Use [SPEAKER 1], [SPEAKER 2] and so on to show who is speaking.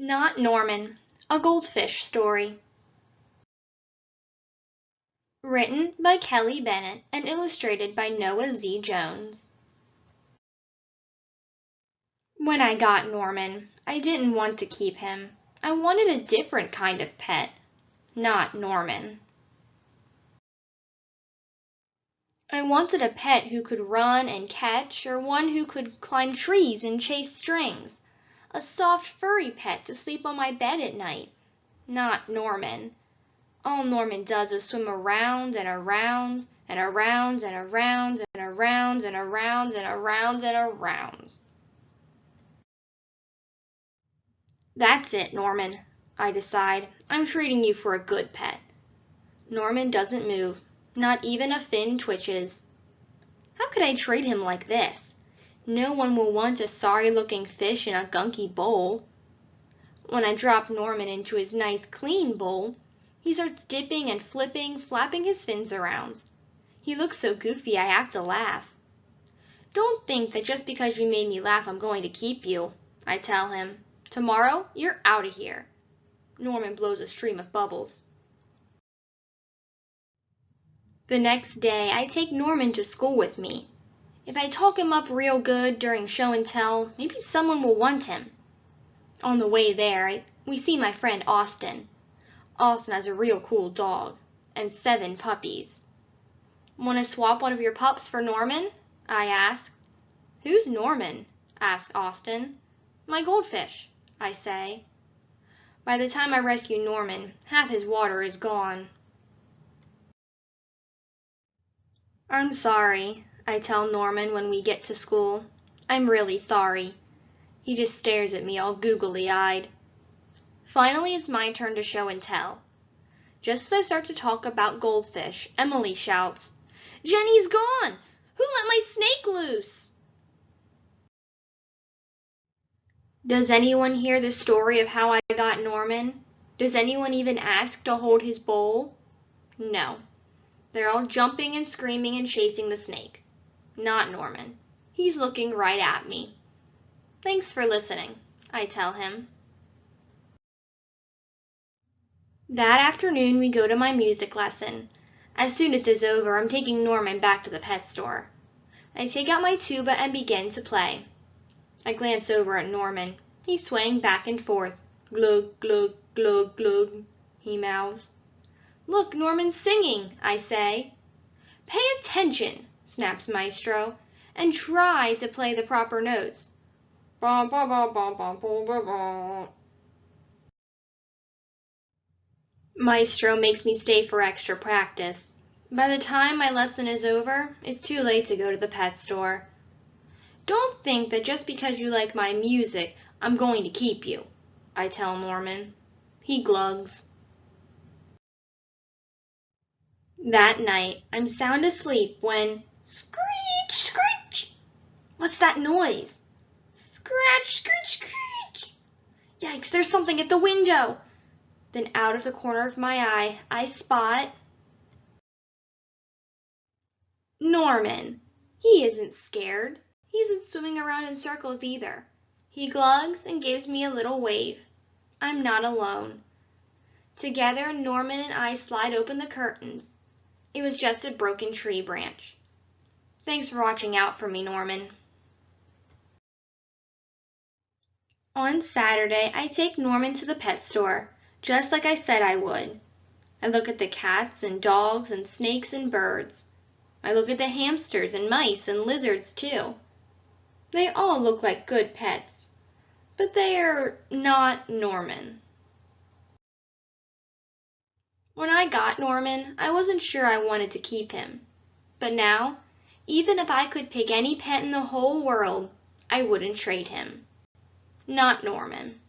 [SPEAKER 1] Not Norman, a goldfish story. Written by Kelly Bennett and illustrated by Noah Z. Jones. When I got Norman, I didn't want to keep him. I wanted a different kind of pet, not Norman. I wanted a pet who could run and catch, or one who could climb trees and chase strings. A soft, furry pet to sleep on my bed at night, not Norman. All Norman does is swim around and around and around and around and around and around and around and around. That's it, Norman, I decide. I'm treating you for a good pet. Norman doesn't move. Not even a fin twitches. How could I treat him like this? No one will want a sorry-looking fish in a gunky bowl. When I drop Norman into his nice clean bowl, he starts dipping and flipping, flapping his fins around. He looks so goofy I have to laugh. Don't think that just because you made me laugh I'm going to keep you, I tell him. Tomorrow, you're out of here. Norman blows a stream of bubbles. The next day, I take Norman to school with me. If I talk him up real good during show and tell, maybe someone will want him. On the way there, we see my friend Austin. Austin has a real cool dog, and 7 puppies. Want to swap one of your pups for Norman? I ask. Who's Norman? asks Austin. My goldfish, I say. By the time I rescue Norman, half his water is gone. I'm sorry, I tell Norman when we get to school. I'm really sorry. He just stares at me all googly-eyed. Finally, it's my turn to show and tell. Just as I start to talk about goldfish, Emily shouts, Jenny's gone! Who let my snake loose? Does anyone hear the story of how I got Norman? Does anyone even ask to hold his bowl? No. They're all jumping and screaming and chasing the snake. Not Norman. He's looking right at me. Thanks for listening, I tell him. That afternoon, we go to my music lesson. As soon as it's over, I'm taking Norman back to the pet store. I take out my tuba and begin to play. I glance over at Norman. He's swaying back and forth. Glug, glug, glug, glug, he mouths. Look, Norman's singing, I say. Pay attention, snaps Maestro, and try to play the proper notes. Ba, ba, ba, ba, ba, ba, ba, ba. Maestro makes me stay for extra practice. By the time my lesson is over, it's too late to go to the pet store. Don't think that just because you like my music, I'm going to keep you, I tell Norman. He glugs. That night, I'm sound asleep when screech, screech. What's that noise? Scratch, screech, screech. Yikes, there's something at the window. Then out of the corner of my eye, I spot Norman. He isn't scared. He isn't swimming around in circles either. He glugs and gives me a little wave. I'm not alone. Together, Norman and I slide open the curtains. It was just a broken tree branch. Thanks for watching out for me, Norman. On Saturday, I take Norman to the pet store, just like I said I would. I look at the cats and dogs and snakes and birds. I look at the hamsters and mice and lizards too. They all look like good pets, but they are not Norman. When I got Norman, I wasn't sure I wanted to keep him. But now, even if I could pick any pet in the whole world, I wouldn't trade him. Not Norman.